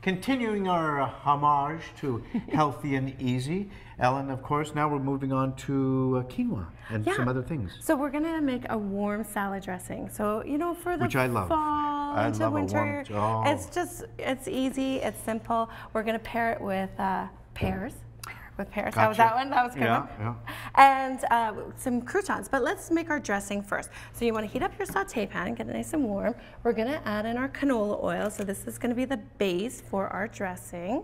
continuing our homage to healthy and easy. Ellen, of course, now we're moving on to quinoa and some other things. So we're gonna make a warm salad dressing. So, you know, for the Which I love. fall into winter, it's easy, it's simple. We're gonna pair it with pears. Gotcha. How was that one? That was good. Yeah. And some croutons. But let's make our dressing first. So you want to heat up your saute pan, get it nice and warm. We're going to add in our canola oil. So this is going to be the base for our dressing.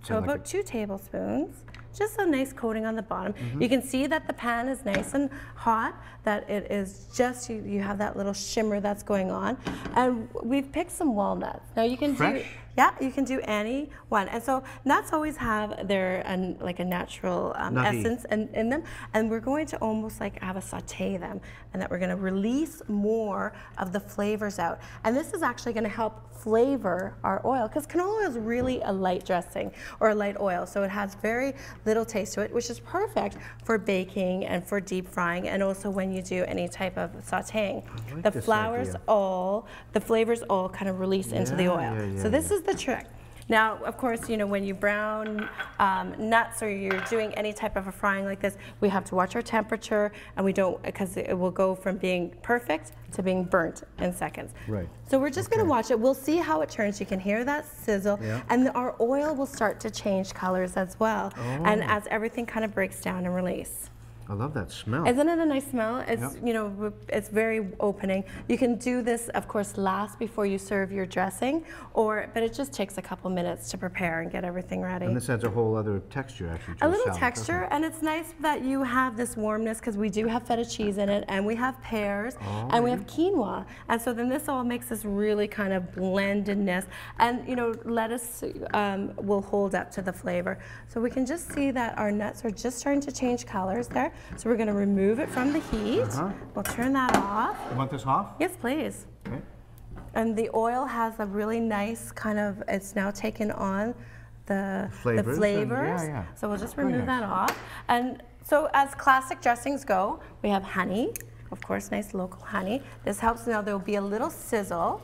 So about 2 tablespoons. Just a nice coating on the bottom. You can see that the pan is nice and hot, that it is just, you have that little shimmer that's going on. And we've picked some walnuts. Now you can fresh? You can do any one. And so nuts always have their, like a natural essence in them. And we're going to almost like have a saute them, and that we're gonna release more of the flavors out. And this is actually gonna help flavor our oil, because canola oil is really a light dressing or a light oil. So it has very little taste to it, which is perfect for baking and for deep frying, and also when you do any type of sauteing. Like the flavors all kind of release into the oil. So this is the trick. Now, of course, you know, when you brown nuts or you're doing any type of a frying like this, we have to watch our temperature, and we don't, because it will go from being perfect to being burnt in seconds. Right. So we're just going to watch it. We'll see how it turns. You can hear that sizzle, and our oil will start to change colors as well, and as everything kind of breaks down and release. I love that smell. Isn't it a nice smell? It's, you know, it's very opening. You can do this, of course, last before you serve your dressing, but it just takes a couple minutes to prepare and get everything ready. And this adds a whole other texture, actually, to a little salad, texture, and it's nice that you have this warmness, because we do have feta cheese in it, and we have pears, and we have quinoa. And so then this all makes this really kind of blendedness. And, you know, lettuce will hold up to the flavor. So we can just see that our nuts are just starting to change colors there. So we're going to remove it from the heat. We'll turn that off. You want this off? Yes, please. Okay. And the oil has a really nice kind of, it's now taken on the flavors. So we'll just remove that off. And so as classic dressings go, we have honey, of course, nice local honey. This helps. Now there'll be a little sizzle,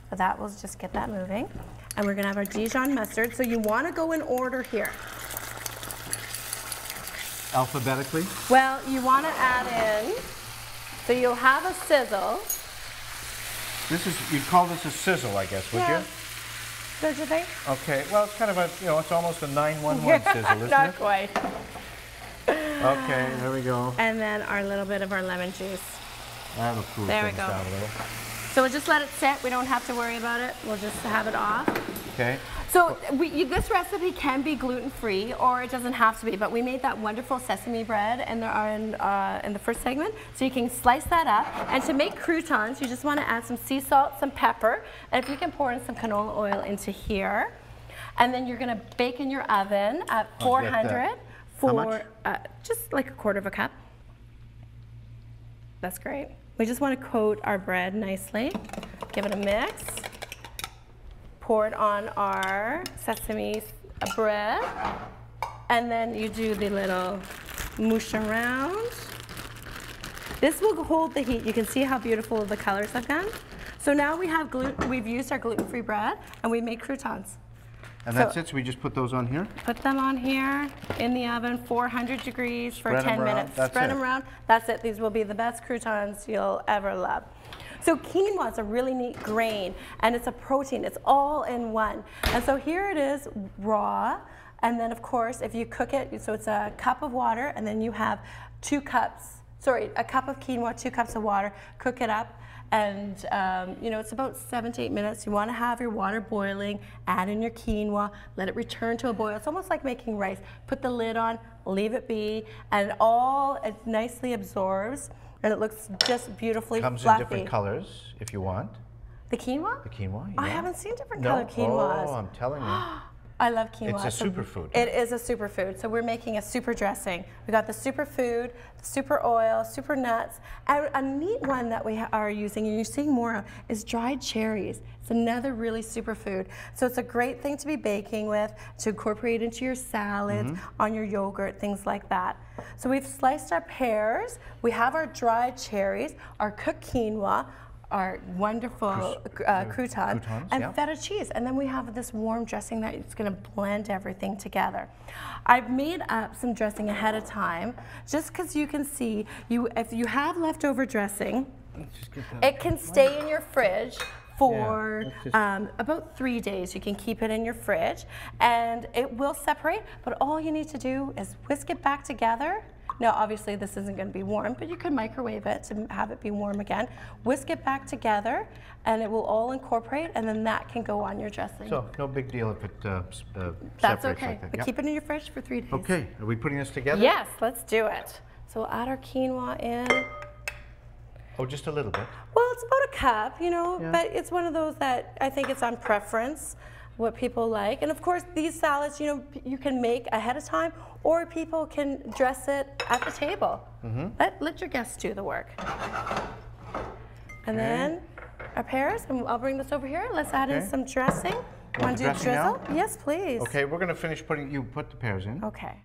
but that will just get that moving. And we're going to have our Dijon mustard. So you want to go in order here. Alphabetically? Well, you want to add in, so you'll have a sizzle. This is, you'd call this a sizzle, I guess, would you? Don't you think? Okay, well, it's kind of a, you know, it's almost a 911 sizzle, isn't it? Not quite. Okay, there we go. And then our little bit of our lemon juice. That'll cool things down a little. So we'll just let it sit. We don't have to worry about it. We'll just have it off. Okay. So this recipe can be gluten-free, or it doesn't have to be, but we made that wonderful sesame bread in the first segment. So you can slice that up. And to make croutons, you just want to add some sea salt, some pepper, and if you can pour in some canola oil into here. And then you're going to bake in your oven at 400 for just like a quarter of a cup. That's great. We just want to coat our bread nicely. Give it a mix. Pour it on our sesame bread, and then you do the little moosh around. This will hold the heat. You can see how beautiful the colors have gone. So now we have we've used our gluten-free bread, and we made croutons. And that's it, so we just put those on here? Put them on here in the oven, 400 degrees for 10 minutes. Spread them around. That's it. These will be the best croutons you'll ever love. So quinoa is a really neat grain, and it's a protein. It's all in one. And so here it is raw, and then of course if you cook it, so it's a cup of water, and then you have a cup of quinoa, 2 cups of water, cook it up. And you know, it's about 7 to 8 minutes. You want to have your water boiling, add in your quinoa, let it return to a boil. It's almost like making rice. Put the lid on, leave it be, and it nicely absorbs. And it looks just beautifully fluffy. Comes in different colors if you want. The quinoa? The quinoa, yeah. I haven't seen different colored quinoas. Oh, I'm telling you. I love quinoa. It's a superfood. It is a superfood. So we're making a super dressing. We got the superfood, super oil, super nuts, and a neat one that we are using, and you're seeing more of, is dried cherries. It's another really superfood. So it's a great thing to be baking with, to incorporate into your salads, on your yogurt, things like that. So we've sliced our pears. We have our dried cherries, our cooked quinoa, our wonderful croutons and feta cheese. And then we have this warm dressing that is going to blend everything together. I've made up some dressing ahead of time just because you can see, if you have leftover dressing, it can stay in your fridge for about 3 days. You can keep it in your fridge and it will separate, but all you need to do is whisk it back together. Now, obviously, this isn't going to be warm, but you can microwave it to have it be warm again. Whisk it back together, and it will all incorporate, and then that can go on your dressing. So, no big deal if it That's separates okay, like that. but keep it in your fridge for 3 days. Okay, are we putting this together? Yes, let's do it. So we'll add our quinoa in. Oh, just a little bit? Well, it's about a cup, you know, but it's one of those that I think it's on preference, what people like. And of course, these salads, you know, you can make ahead of time, or people can dress it at the table. Let your guests do the work. And then our pears, and I'll bring this over here. Let's add in some dressing. Want to do drizzle? Yes, please. Okay, we're going to finish putting, you put the pears in. Okay.